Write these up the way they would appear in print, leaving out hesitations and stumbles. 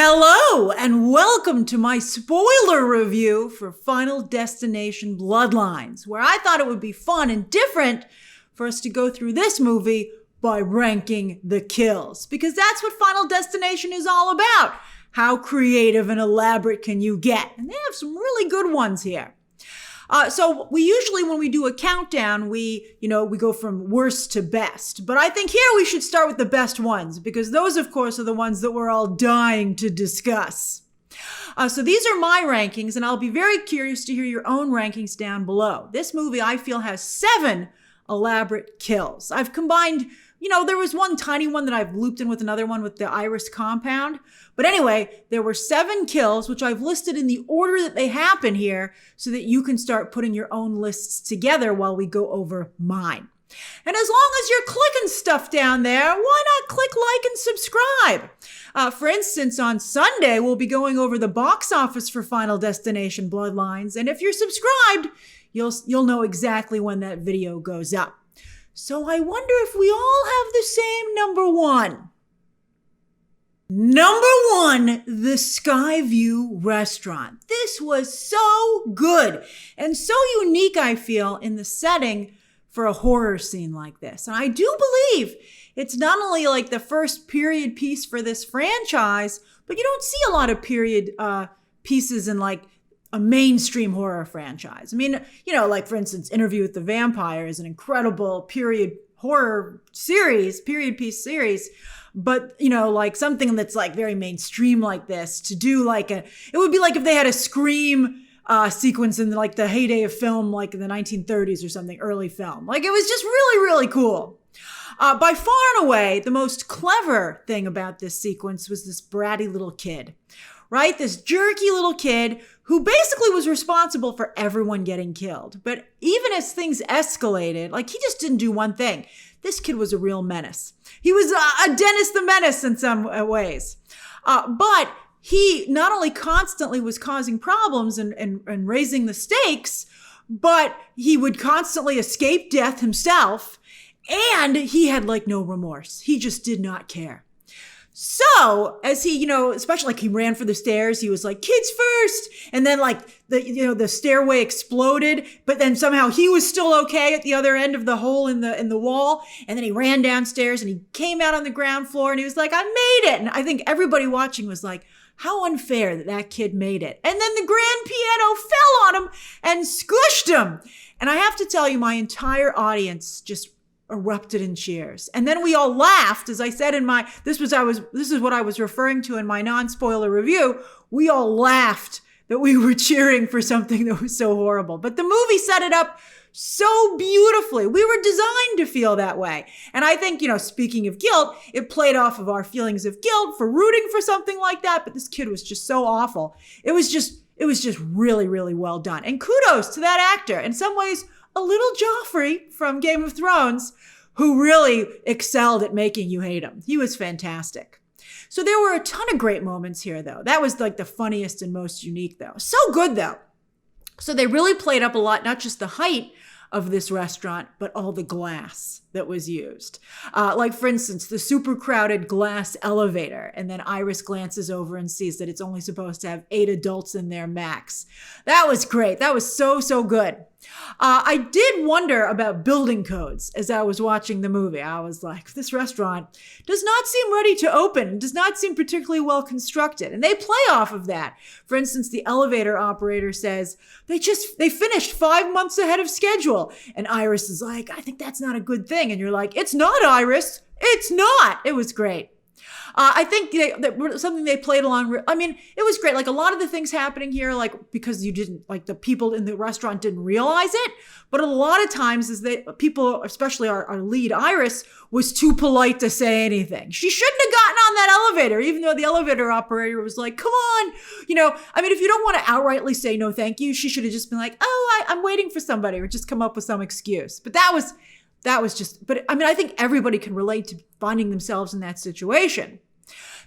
Hello and welcome to my spoiler review for Final Destination Bloodlines, where I thought it would be fun and different for us to go through this movie by ranking the kills, because that's what Final Destination is all about. How creative and elaborate can you get? And they have some really good ones here. So we usually, when we do a countdown, we go from worst to best. But I think here we should start with the best ones, because those, of course, are the ones that we're all dying to discuss. So these are my rankings, and I'll be very curious to hear your own rankings down below. This movie, I feel, has 7 elaborate kills. I've combined, there was one tiny one that I've looped in with another one with the iris compound. But anyway, there were 7 kills, which I've listed in the order that they happen here so that you can start putting your own lists together while we go over mine. And as long as you're clicking stuff down there, why not click like and subscribe? For instance, on Sunday, we'll be going over the box office for Final Destination Bloodlines. And if you're subscribed, you'll know exactly when that video goes up. So I wonder if we all have the same number 1. Number 1, the Skyview Restaurant. This was so good and so unique, I feel, in the setting for a horror scene like this. And I do believe it's not only like the first period piece for this franchise, but you don't see a lot of period pieces in like a mainstream horror franchise. I mean, like for instance, Interview with the Vampire is an incredible period horror series, period piece series. But, like something that's like very mainstream like this, to do like it would be like if they had a Scream sequence in like the heyday of film, like in the 1930s or something, early film. Like it was just really, really cool. By far and away, the most clever thing about this sequence was this bratty little kid, right? This jerky little kid who basically was responsible for everyone getting killed. But even as things escalated, like he just didn't do one thing. This kid was a real menace. He was a Dennis the Menace in some ways. But he not only constantly was causing problems and raising the stakes, but he would constantly escape death himself. And he had like no remorse. He just did not care. So as he, especially like he ran for the stairs, he was like, kids first. And then like the stairway exploded, but then somehow he was still okay at the other end of the hole in the wall. And then he ran downstairs and he came out on the ground floor and he was like, I made it. And I think everybody watching was like, how unfair that kid made it. And then the grand piano fell on him and squished him. And I have to tell you, my entire audience just erupted in cheers. And then we all laughed, as I said in this is what I was referring to in my non-spoiler review. We all laughed that we were cheering for something that was so horrible. But the movie set it up so beautifully. We were designed to feel that way. And I think, speaking of guilt, it played off of our feelings of guilt for rooting for something like that. But this kid was just so awful. It was just really, really well done. And kudos to that actor. In some ways, a little Joffrey from Game of Thrones, who really excelled at making you hate him. He was fantastic. So there were a ton of great moments here, though. That was like the funniest and most unique, though. So good, though. So they really played up a lot, not just the height of this restaurant, but all the glass that was used. Like, for instance, the super crowded glass elevator. And then Iris glances over and sees that it's only supposed to have 8 adults in there max. That was great. That was so, so good. I did wonder about building codes as I was watching the movie. I was like, this restaurant does not seem ready to open, does not seem particularly well constructed. And they play off of that. For instance, the elevator operator says, they finished 5 months ahead of schedule. And Iris is like, I think that's not a good thing. And you're like, it's not, Iris. It's not. It was great. I think that something they played along. I mean, it was great. Like a lot of the things happening here, like because you didn't, like the people in the restaurant didn't realize it. But a lot of times is that people, especially our lead Iris, was too polite to say anything. She shouldn't have gotten on that elevator, even though the elevator operator was like, come on. I mean, if you don't want to outrightly say no, thank you, she should have just been like, oh, I'm waiting for somebody, or just come up with some excuse. But that was just, but I mean, I think everybody can relate to finding themselves in that situation.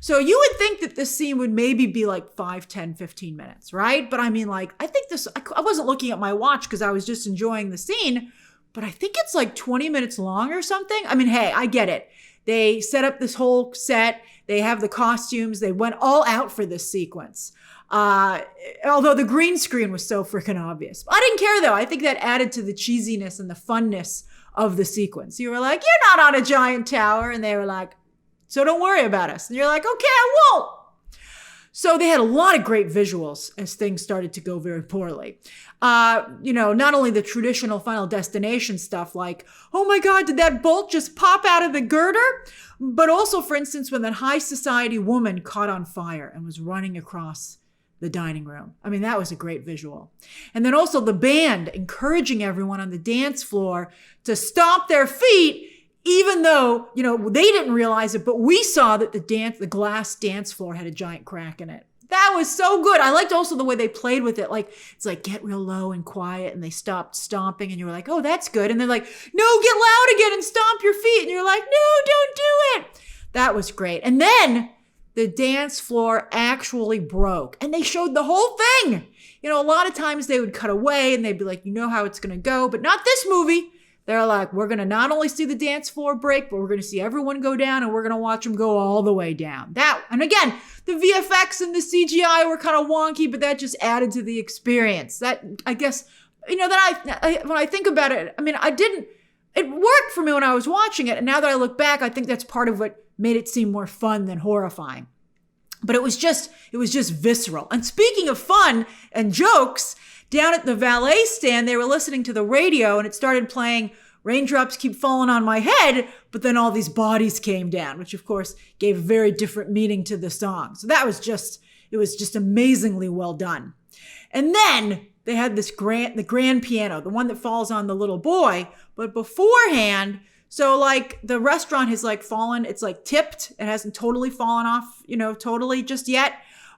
So you would think that this scene would maybe be like 5, 10, 15 minutes, right? But I mean, like, I think I wasn't looking at my watch because I was just enjoying the scene, but I think it's like 20 minutes long or something. I mean, hey, I get it. They set up this whole set. They have the costumes. They went all out for this sequence. Although the green screen was so freaking obvious. I didn't care though. I think that added to the cheesiness and the funness of the sequence. You were like, you're not on a giant tower. And they were like, so don't worry about us. And you're like, okay, I won't. So they had a lot of great visuals as things started to go very poorly. Not only the traditional Final Destination stuff like, oh my God, did that bolt just pop out of the girder? But also, for instance, when that high society woman caught on fire and was running across the dining room. I mean, that was a great visual. And then also the band encouraging everyone on the dance floor to stomp their feet, even though, they didn't realize it, but we saw that the glass dance floor had a giant crack in it. That was so good. I liked also the way they played with it. Like, it's like, get real low and quiet. And they stopped stomping and you were like, oh, that's good. And they're like, no, get loud again and stomp your feet. And you're like, no, don't do it. That was great. And then the dance floor actually broke and they showed the whole thing. A lot of times they would cut away and they'd be like, you know how it's going to go, but not this movie. They're like, we're going to not only see the dance floor break, but we're going to see everyone go down and we're going to watch them go all the way down. And again, the VFX and the CGI were kind of wonky, but that just added to the experience. That, I guess, when I think about it, it worked for me when I was watching it. And now that I look back, I think that's part of what made it seem more fun than horrifying. But it was just visceral. And speaking of fun and jokes, down at the valet stand, they were listening to the radio and it started playing Raindrops Keep Falling on My Head, but then all these bodies came down, which of course gave a very different meaning to the song. So it was just amazingly well done. And then they had the grand piano, the one that falls on the little boy, but beforehand, so like the restaurant has like fallen, it's like tipped, it hasn't totally fallen off, totally just yet.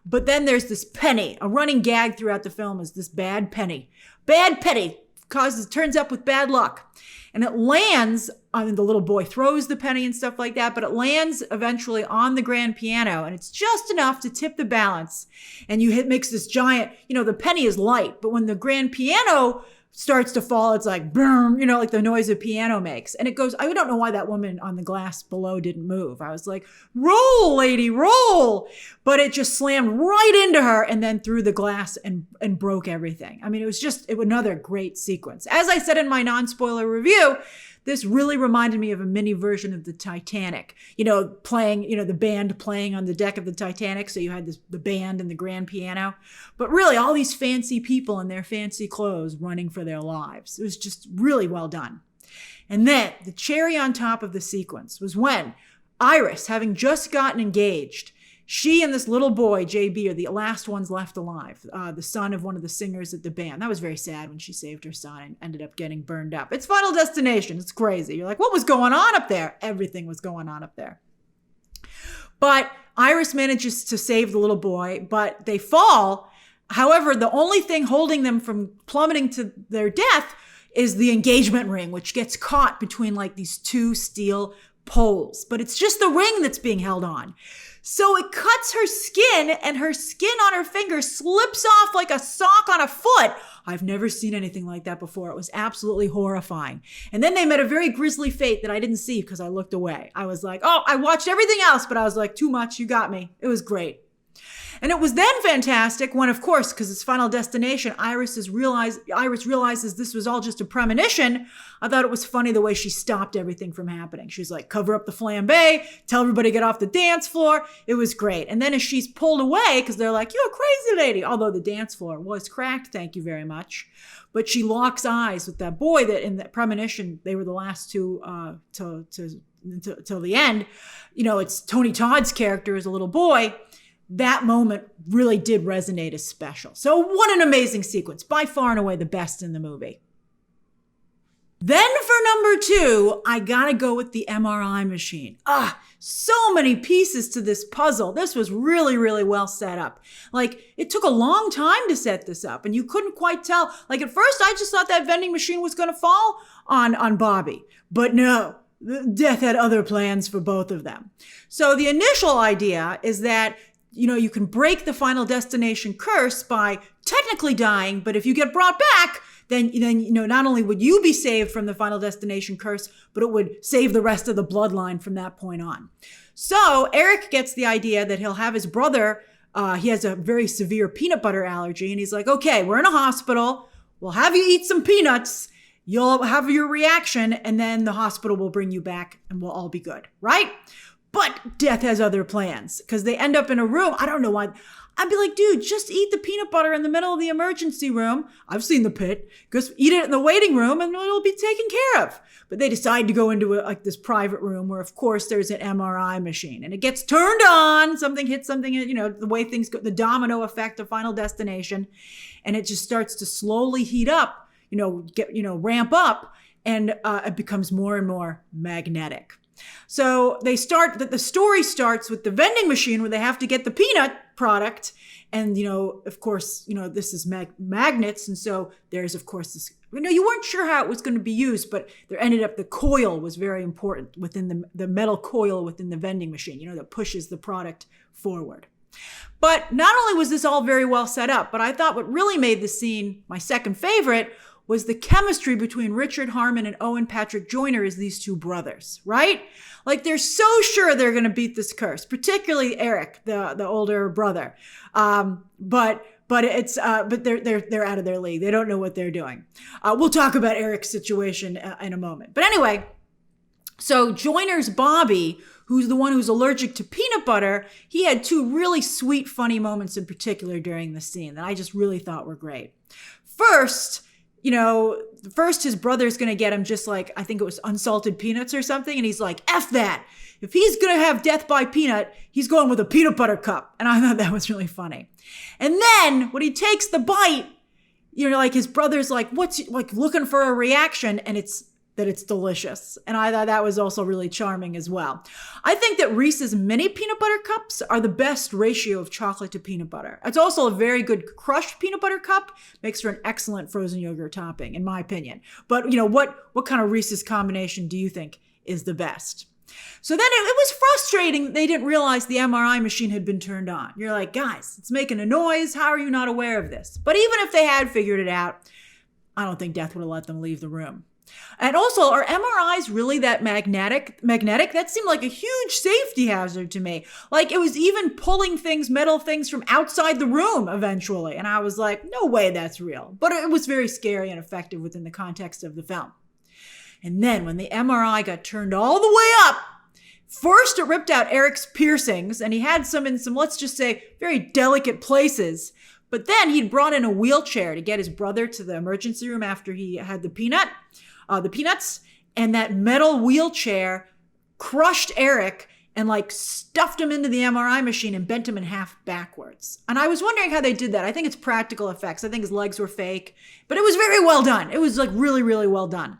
But then there's this penny. A running gag throughout the film is this bad penny. Bad penny turns up with bad luck. And it lands, the little boy throws the penny and stuff like that, but it lands eventually on the grand piano and it's just enough to tip the balance. And makes this giant, the penny is light, but when the grand piano starts to fall, it's like boom, like the noise a piano makes. And it goes, I don't know why that woman on the glass below didn't move. I was like, roll, lady, roll. But it just slammed right into her and then through the glass and broke everything. I mean, it was another great sequence. As I said in my non-spoiler review, this really reminded me of a mini version of the Titanic, playing, the band playing on the deck of the Titanic. So you had the band and the grand piano, but really all these fancy people in their fancy clothes running for their lives. It was just really well done. And then the cherry on top of the sequence was when Iris, having just gotten engaged, she and this little boy, JB, are the last ones left alive, the son of one of the singers at the band. That was very sad when she saved her son and ended up getting burned up. It's Final Destination. It's crazy. You're like, what was going on up there? Everything was going on up there. But Iris manages to save the little boy, but they fall. However, the only thing holding them from plummeting to their death is the engagement ring, which gets caught between like these two steel poles. But it's just the ring that's being held on. So it cuts her skin and her skin on her finger slips off like a sock on a foot. I've never seen anything like that before. It was absolutely horrifying. And then they met a very grisly fate that I didn't see because I looked away. I was like, oh, I watched everything else, but I was like, too much. You got me. It was great. And it was then fantastic when, of course, because it's Final Destination, Iris realizes this was all just a premonition. I thought it was funny the way she stopped everything from happening. She's like, cover up the flambe, tell everybody to get off the dance floor. It was great. And then as she's pulled away, because they're like, you're a crazy lady, although the dance floor was cracked, thank you very much. But she locks eyes with that boy that in that premonition, they were the last two till the end. It's Tony Todd's character as a little boy. That moment really did resonate as special. So what an amazing sequence. By far and away the best in the movie. Then for number 2, I gotta go with the MRI machine. So many pieces to this puzzle. This was really, really well set up. Like, it took a long time to set this up and you couldn't quite tell. Like at first I just thought that vending machine was gonna fall on Bobby, but no. Death had other plans for both of them. So the initial idea is that you can break the Final Destination curse by technically dying, but if you get brought back, then not only would you be saved from the Final Destination curse, but it would save the rest of the bloodline from that point on. So Eric gets the idea that he'll have his brother, he has a very severe peanut butter allergy, and he's like, okay, we're in a hospital. We'll have you eat some peanuts. You'll have your reaction, and then the hospital will bring you back, and we'll all be good, right? But Death has other plans, because they end up in a room. I don't know why. I'd be like, dude, just eat the peanut butter in the middle of the emergency room. I've seen the pit. Just eat it in the waiting room and it'll be taken care of. But they decide to go into this private room where, of course, there's an MRI machine. And it gets turned on. Something hits something, the way things go, the domino effect of Final Destination. And it just starts to slowly heat up, ramp up. And it becomes more and more magnetic. So the story starts with the vending machine where they have to get the peanut product. And, of course, this is magnets. And so there's, of course, this, you weren't sure how it was going to be used, but there ended up the coil was very important within the metal coil within the vending machine, that pushes the product forward. But not only was this all very well set up, but I thought what really made the scene my second favorite was the chemistry between Richard Harmon and Owen Patrick Joyner as these two brothers, right? Like they're so sure they're going to beat this curse, particularly Eric, the older brother. But they're out of their league. They don't know what they're doing. We'll talk about Eric's situation in a moment. But anyway, so Joyner's Bobby, who's the one who's allergic to peanut butter, he had two really sweet, funny moments in particular during the scene that I just really thought were great. First, his brother's going to get him just like, I think it was unsalted peanuts or something. And he's like, F that. If he's going to have death by peanut, he's going with a peanut butter cup. And I thought that was really funny. And then when he takes the bite, his brother's like, what's like looking for a reaction. And it's delicious. And I thought that was also really charming as well. I think that Reese's mini peanut butter cups are the best ratio of chocolate to peanut butter. It's also a very good crushed peanut butter cup. Makes for an excellent frozen yogurt topping, in my opinion. But what kind of Reese's combination do you think is the best? So then it was frustrating. They didn't realize the MRI machine had been turned on. You're like, guys, it's making a noise. How are you not aware of this? But even if they had figured it out, I don't think Death would have let them leave the room. And also, are MRIs really that magnetic? That seemed like a huge safety hazard to me. Like it was even pulling metal things from outside the room eventually. And I was like, no way that's real. But it was very scary and effective within the context of the film. And then when the MRI got turned all the way up, first it ripped out Eric's piercings and he had some in some, let's just say, very delicate places. But then he'd brought in a wheelchair to get his brother to the emergency room after he had the peanuts, and that metal wheelchair crushed Eric and stuffed him into the MRI machine and bent him in half backwards. And I was wondering how they did that. I think it's practical effects. I think his legs were fake, but it was very well done. It was really, really well done.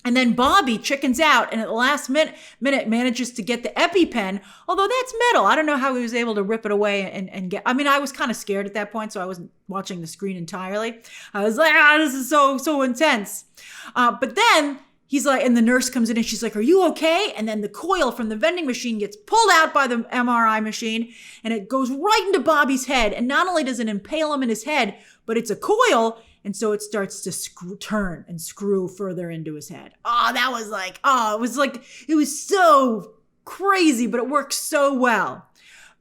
And then Bobby chickens out and at the last minute manages to get the EpiPen, although that's metal. I don't know how he was able to rip it away and get, I was kind of scared at that point, so I wasn't watching the screen entirely. I was like, this is so intense. But then he's like, and the nurse comes in and she's like, are you okay? And then the coil from the vending machine gets pulled out by the MRI machine and it goes right into Bobby's head. And not only does it impale him in his head, but it's a coil. And so it starts to turn and screw further into his head. It was so crazy, but it worked so well.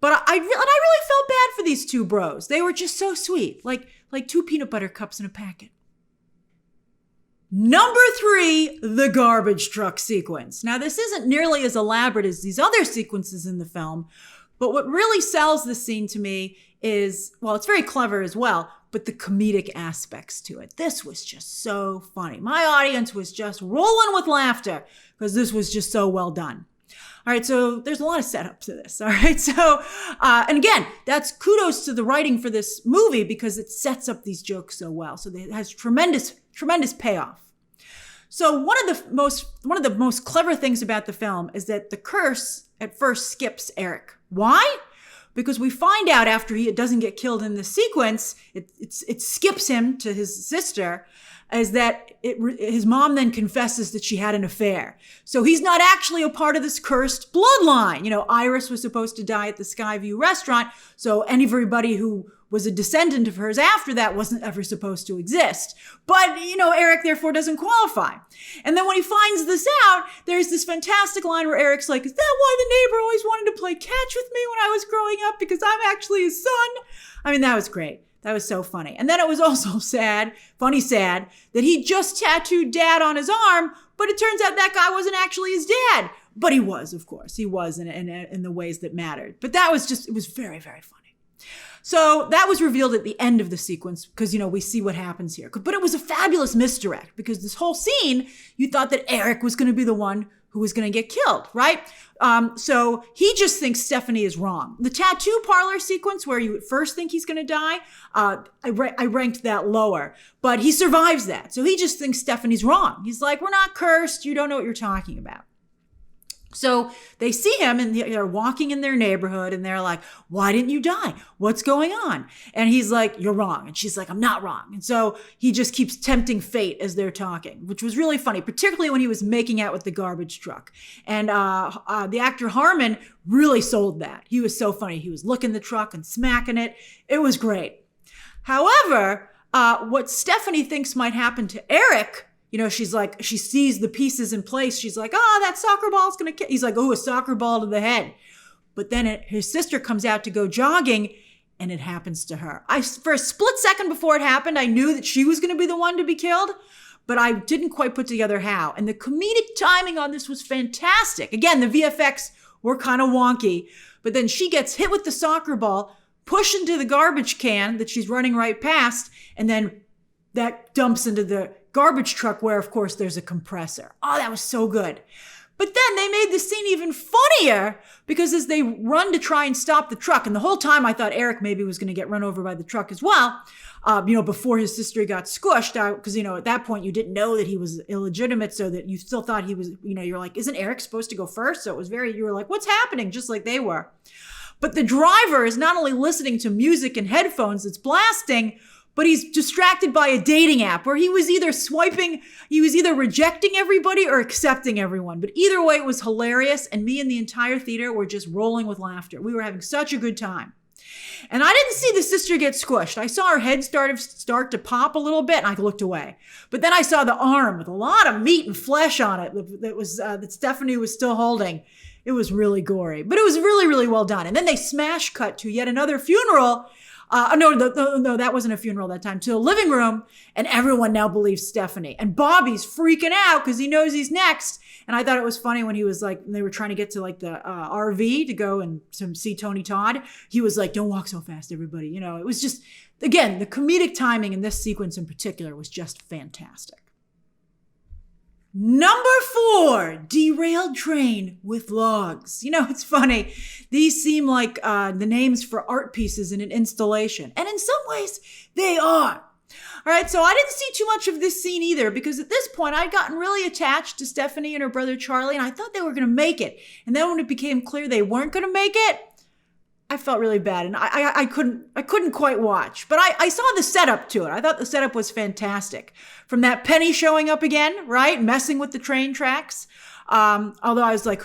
But I really felt bad for these two bros. They were just so sweet, like two peanut butter cups in a packet. Number 3, the garbage truck sequence. Now, this isn't nearly as elaborate as these other sequences in the film, but what really sells this scene to me is, well, it's very clever as well, but the comedic aspects to it. This was just so funny. My audience was just rolling with laughter because this was just so well done. All right, so there's a lot of setup to this. All right, so, and again, that's kudos to the writing for this movie because it sets up these jokes so well. So it has tremendous payoff. So one of the most clever things about the film is that the curse at first skips Eric. Why? Because we find out after he doesn't get killed in the sequence, it skips him to his sister, is that his mom then confesses that she had an affair. So he's not actually a part of this cursed bloodline. Iris was supposed to die at the Skyview Restaurant. So everybody who was a descendant of hers after that wasn't ever supposed to exist. But, Eric therefore doesn't qualify. And then when he finds this out, there's this fantastic line where Eric's like, is that why the neighbor always wanted to play catch with me when I was growing up? Because I'm actually his son. I mean, that was great. That was so funny. And then it was also sad, that he just tattooed Dad on his arm, but it turns out that guy wasn't actually his dad. But he was, of course. He was in the ways that mattered. But it was very, very funny. So that was revealed at the end of the sequence because, we see what happens here. But it was a fabulous misdirect because this whole scene, you thought that Eric was going to be the one who was going to get killed, right? So he just thinks Stephanie is wrong. The tattoo parlor sequence where you at first think he's going to die, I ranked that lower, but he survives that. So he just thinks Stephanie's wrong. He's like, we're not cursed. You don't know what you're talking about. So they see him and they're walking in their neighborhood and they're like, why didn't you die? What's going on? And he's like, you're wrong. And she's like, I'm not wrong. And so he just keeps tempting fate as they're talking, which was really funny, particularly when he was making out with the garbage truck. And the actor Harmon really sold that. He was so funny. He was looking the truck and smacking it. It was great. However, what Stephanie thinks might happen to Eric, she's like, she sees the pieces in place. She's like, that soccer ball's going to kill. He's like, a soccer ball to the head. But then his sister comes out to go jogging and it happens to her. For a split second before it happened, I knew that she was going to be the one to be killed, but I didn't quite put together how. And the comedic timing on this was fantastic. Again, the VFX were kind of wonky, but then she gets hit with the soccer ball, pushed into the garbage can that she's running right past, and then that dumps into the garbage truck where, of course, there's a compressor. Oh, that was so good. But then they made the scene even funnier because as they run to try and stop the truck, and the whole time I thought Eric maybe was going to get run over by the truck as well, before his sister got squished, because, at that point you didn't know that he was illegitimate, so that you still thought he was, you're like, isn't Eric supposed to go first? So it was you were like, what's happening? Just like they were. But the driver is not only listening to music and headphones that's blasting, but he's distracted by a dating app where he was either rejecting everybody or accepting everyone. But either way, it was hilarious. And me and the entire theater were just rolling with laughter. We were having such a good time. And I didn't see the sister get squished. I saw her head start to pop a little bit and I looked away. But then I saw the arm with a lot of meat and flesh on it that Stephanie was still holding. It was really gory, but it was really, really well done. And then they smash cut to yet another funeral. No, that wasn't a funeral that time, to a living room, and everyone now believes Stephanie. And Bobby's freaking out because he knows he's next. And I thought it was funny when he was like, they were trying to get to like the RV to go and see Tony Todd. He was like, don't walk so fast, everybody. It was just, again, the comedic timing in this sequence in particular was just fantastic. Number 4, Derailed Train with logs. It's funny. These seem like the names for art pieces in an installation. And in some ways, they are. All right, so I didn't see too much of this scene either because at this point, I'd gotten really attached to Stephanie and her brother Charlie, and I thought they were going to make it. And then when it became clear they weren't going to make it, I felt really bad, and I couldn't quite watch. But I saw the setup to it. I thought the setup was fantastic. From that Penny showing up again, right? Messing with the train tracks. Although I was like,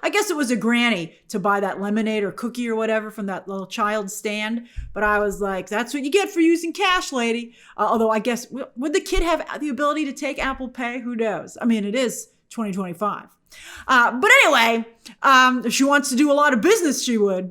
I guess it was a granny to buy that lemonade or cookie or whatever from that little child's stand. But I was like, that's what you get for using cash, lady. Although I guess, would the kid have the ability to take Apple Pay? Who knows? I mean, it is 2025. But anyway, if she wants to do a lot of business, she would.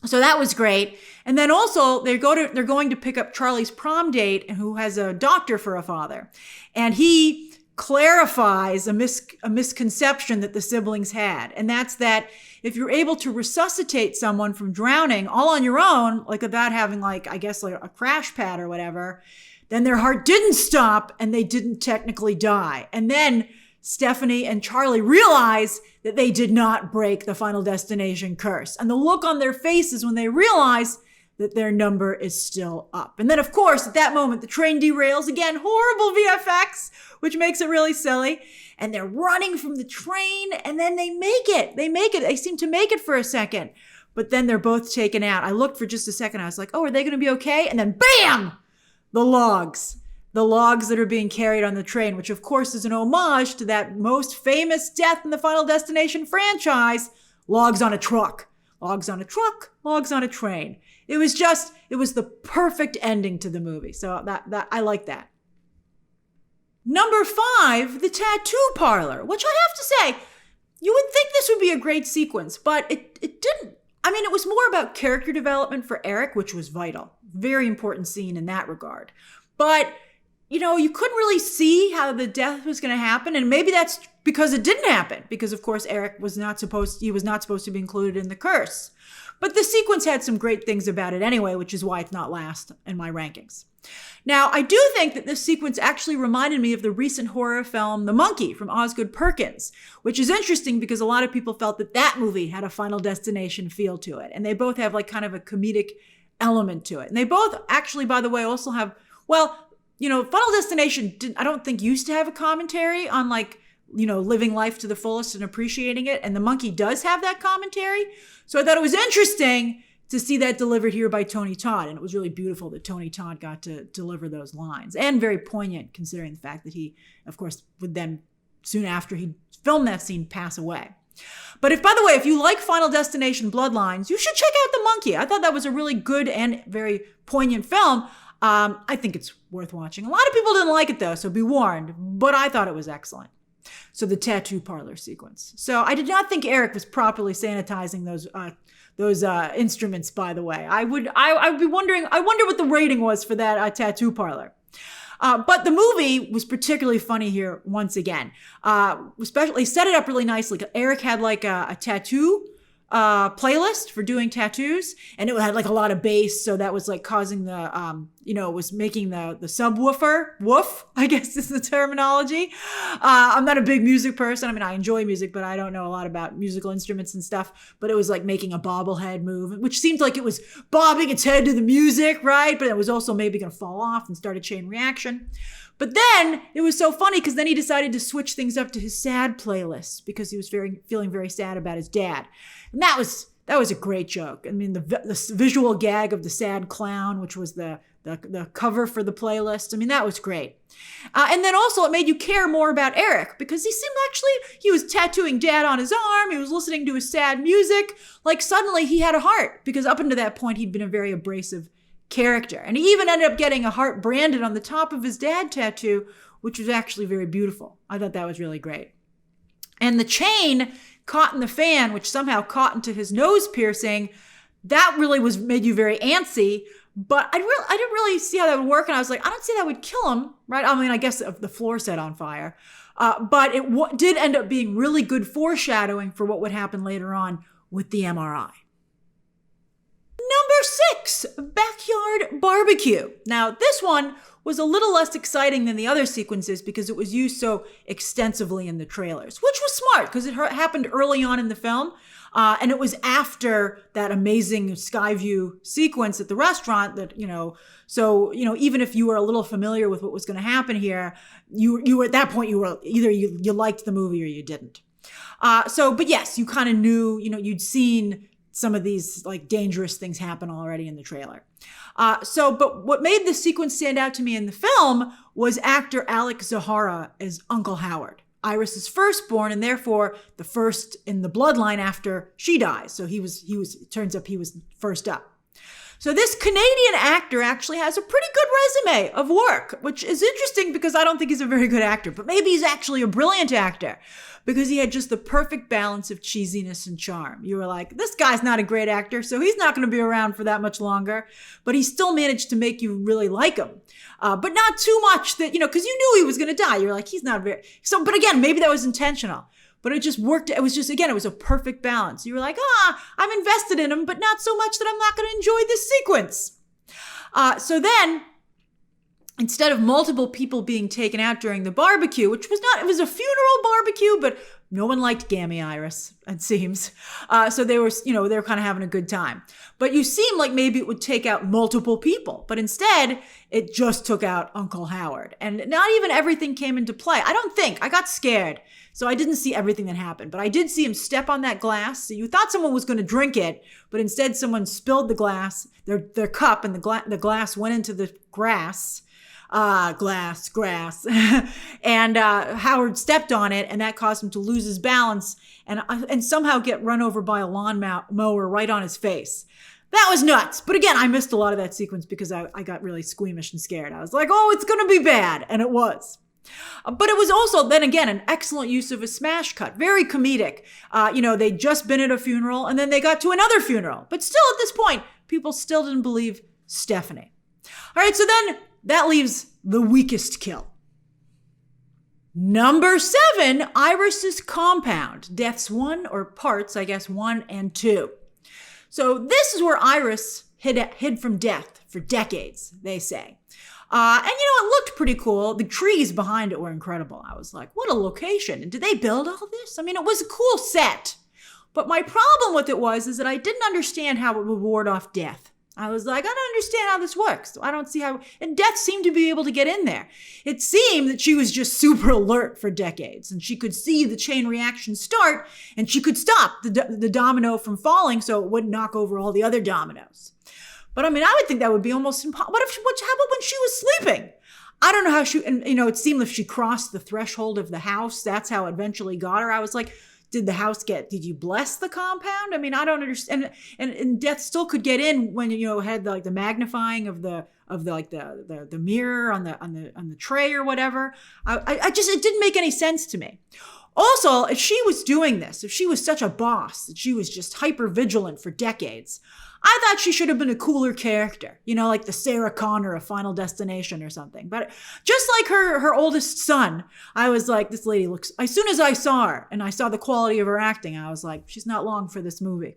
So that was great. And then also they're going to pick up Charlie's prom date, who has a doctor for a father. And he clarifies a misconception that the siblings had. And that's that if you're able to resuscitate someone from drowning all on your own, like without having like a crash pad or whatever, then their heart didn't stop and they didn't technically die. And then Stephanie and Charlie realize that they did not break the Final Destination curse. And the look on their faces when they realize that their number is still up. And then, of course, at that moment, the train derails. Again, horrible VFX, which makes it really silly. And they're running from the train, and then they make it. They seem to make it for a second. But then they're both taken out. I looked for just a second. I was like, oh, are they going to be okay? And then, bam! The logs that are being carried on the train, which of course is an homage to that most famous death in the Final Destination franchise, logs on a truck. Logs on a truck, logs on a train. It was the perfect ending to the movie. So that I like that. Number 5, the tattoo parlor, which I have to say, you would think this would be a great sequence, but it didn't. I mean, it was more about character development for Eric, which was vital. Very important scene in that regard. But, you couldn't really see how the death was going to happen. And maybe that's because it didn't happen. Because, of course, Eric was not supposed to be included in the curse. But the sequence had some great things about it anyway, which is why it's not last in my rankings. Now, I do think that this sequence actually reminded me of the recent horror film The Monkey from Osgood Perkins, which is interesting because a lot of people felt that movie had a Final Destination feel to it. And they both have like kind of a comedic element to it. And they both actually, by the way, also have, Final Destination I don't think used to have a commentary on living life to the fullest and appreciating it. And The Monkey does have that commentary. So I thought it was interesting to see that delivered here by Tony Todd. And it was really beautiful that Tony Todd got to deliver those lines, and very poignant considering the fact that he, of course, would then, soon after he filmed that scene, pass away. But by the way, if you like Final Destination Bloodlines, you should check out The Monkey. I thought that was a really good and very poignant film. I think it's worth watching. A lot of people didn't like it though, so be warned, but I thought it was excellent. So the tattoo parlor sequence. So I did not think Eric was properly sanitizing those instruments, by the way. I would be wondering, I wonder what the rating was for that tattoo parlor. But the movie was particularly funny here once again. Especially set it up really nicely. Eric had like a tattoo playlist for doing tattoos, and it had like a lot of bass, so that was like causing the was making the subwoofer woof, I guess is the terminology. I'm not a big music person. I mean, I enjoy music, but I don't know a lot about musical instruments and stuff. But it was like making a bobblehead move, which seemed like it was bobbing its head to the music, right? But it was also maybe going to fall off and start a chain reaction. But then it was so funny because then he decided to switch things up to his sad playlist because he was feeling very sad about his dad. And that was a great joke. I mean, the visual gag of the sad clown, which was the cover for the playlist. I mean, that was great. And then also it made you care more about Eric because he was tattooing dad on his arm. He was listening to his sad music. Like suddenly he had a heart because up until that point, he'd been a very abrasive character. And he even ended up getting a heart branded on the top of his dad tattoo, which was actually very beautiful. I thought that was really great. And the chain caught in the fan, which somehow caught into his nose piercing, that really made you very antsy. But I didn't really see how that would work. And I was like, I don't see that would kill him, right? I mean, I guess if the floor set on fire. But it did end up being really good foreshadowing for what would happen later on with the MRI. Number 6, backyard barbecue. Now, this one was a little less exciting than the other sequences because it was used so extensively in the trailers, which was smart because it happened early on in the film. And it was after that amazing Skyview sequence at the restaurant that, even if you were a little familiar with what was going to happen here, you were at that point, you were either you liked the movie or you didn't. But yes, you kind of knew, you'd seen some of these like dangerous things happen already in the trailer. But what made this sequence stand out to me in the film was actor Alec Zahara as Uncle Howard, Iris's firstborn, and therefore the first in the bloodline after she dies. So it turns up he was first up. So this Canadian actor actually has a pretty good resume of work, which is interesting because I don't think he's a very good actor, but maybe he's actually a brilliant actor because he had just the perfect balance of cheesiness and charm. You were like, this guy's not a great actor, so he's not going to be around for that much longer, but he still managed to make you really like him. But not too much that, because you knew he was going to die. You're like, he's not very, so, but again, maybe that was intentional. But it just worked. It was just, again, it was a perfect balance. You were like, I'm invested in him, but not so much that I'm not going to enjoy this sequence. So then, instead of multiple people being taken out during the barbecue, which was not, it was a funeral barbecue, but no one liked Gammy Iris, it seems. So they were kind of having a good time. But you seem like maybe it would take out multiple people, but instead it just took out Uncle Howard. And not even everything came into play. I got scared. So I didn't see everything that happened, but I did see him step on that glass. So you thought someone was going to drink it, but instead someone spilled the glass, their cup, and the glass went into the grass. Grass. And Howard stepped on it, and that caused him to lose his balance and somehow get run over by a lawnmower right on his face. That was nuts. But again, I missed a lot of that sequence because I got really squeamish and scared. I was like, oh, it's going to be bad. And it was. But it was also, then again, an excellent use of a smash cut. Very comedic. They'd just been at a funeral and then they got to another funeral. But still at this point, people still didn't believe Stephanie. All right, so then that leaves the weakest kill. Number 7, Iris's compound. Deaths 1, or parts, I guess, 1 and 2. So this is where Iris hid from death for decades, they say. It looked pretty cool. The trees behind it were incredible. I was like, what a location. And did they build all this? I mean, it was a cool set. But my problem with it is that I didn't understand how it would ward off death. I was like, I don't understand how this works. I don't see how, and death seemed to be able to get in there. It seemed that she was just super alert for decades and she could see the chain reaction start and she could stop the domino from falling so it wouldn't knock over all the other dominoes. But I mean, I would think that would be almost impossible. What happened when she was sleeping? I don't know how it seemed if she crossed the threshold of the house, that's how it eventually got her. I was like, did you bless the compound? I mean, I don't understand. And death still could get in when, had the magnifying of the mirror on the tray or whatever. It didn't make any sense to me. Also, if she was doing this, if she was such a boss that she was just hyper vigilant for decades, I thought she should have been a cooler character, like the Sarah Connor of Final Destination or something. But just like her oldest son, I was like, this lady looks, as soon as I saw her and I saw the quality of her acting, I was like, she's not long for this movie.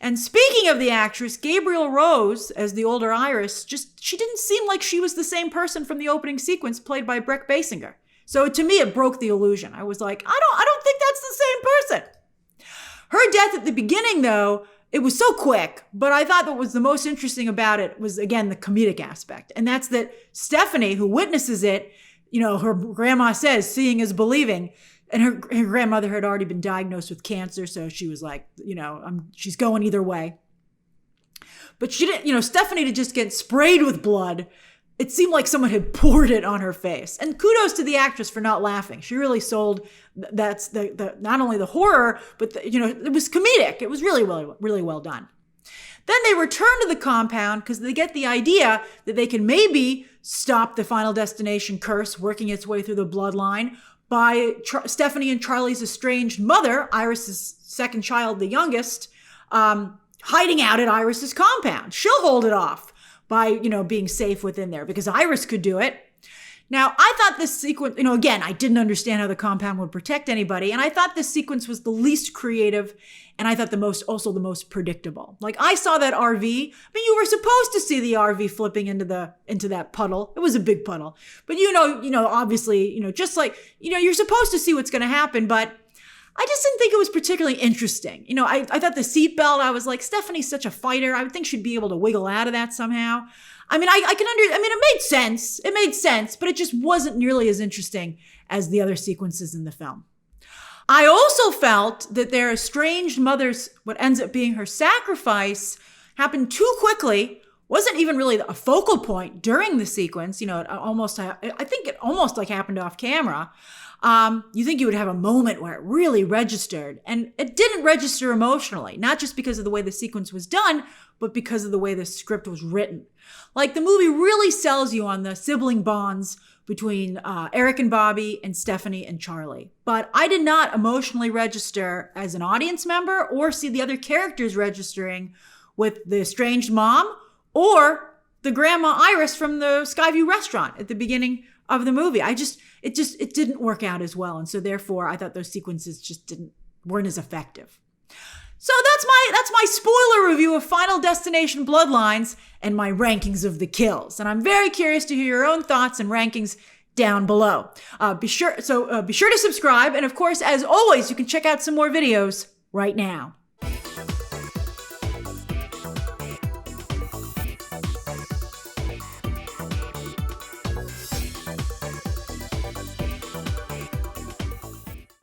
And speaking of the actress, Gabrielle Rose as the older Iris, she didn't seem like she was the same person from the opening sequence played by Brec Basinger. So to me, it broke the illusion. I was like, I don't think that's the same person. Her death at the beginning, though, it was so quick, but I thought what was the most interesting about it was, again, the comedic aspect. And that's that Stephanie, who witnesses it, her grandma says, seeing is believing. And her grandmother had already been diagnosed with cancer. So she was like, she's going either way. But she didn't, Stephanie to just get sprayed with blood. It seemed like someone had poured it on her face. And kudos to the actress for not laughing. She really sold that's the not only the horror, but it was comedic. It was really well done. Then they return to the compound because they get the idea that they can maybe stop the Final Destination curse working its way through the bloodline by Stephanie and Charlie's estranged mother, Iris's second child, the youngest, hiding out at Iris's compound. She'll hold it off by, being safe within there because Iris could do it. Now, I thought this sequence, again, I didn't understand how the compound would protect anybody. And I thought this sequence was the least creative. And I thought the most predictable. Like I saw that RV, but you were supposed to see the RV flipping into that puddle. It was a big puddle, but obviously, just like, you're supposed to see what's going to happen, but I just didn't think it was particularly interesting. I thought the seatbelt, I was like, Stephanie's such a fighter. I would think she'd be able to wiggle out of that somehow. I mean, it made sense. It made sense, but it just wasn't nearly as interesting as the other sequences in the film. I also felt that their estranged mother's, what ends up being her sacrifice, happened too quickly, wasn't even really a focal point during the sequence. I think it almost like happened off camera. You think you would have a moment where it really registered, and it didn't register emotionally, not just because of the way the sequence was done, but because of the way the script was written. Like the movie really sells you on the sibling bonds between Eric and Bobby and Stephanie and Charlie. But I did not emotionally register as an audience member or see the other characters registering with the estranged mom or the grandma Iris from the Skyview Restaurant at the beginning of the movie. It didn't work out as well. And so therefore I thought those sequences just weren't as effective. So that's my spoiler review of Final Destination Bloodlines and my rankings of the kills. And I'm very curious to hear your own thoughts and rankings down below. Be sure to subscribe. And of course, as always, you can check out some more videos right now.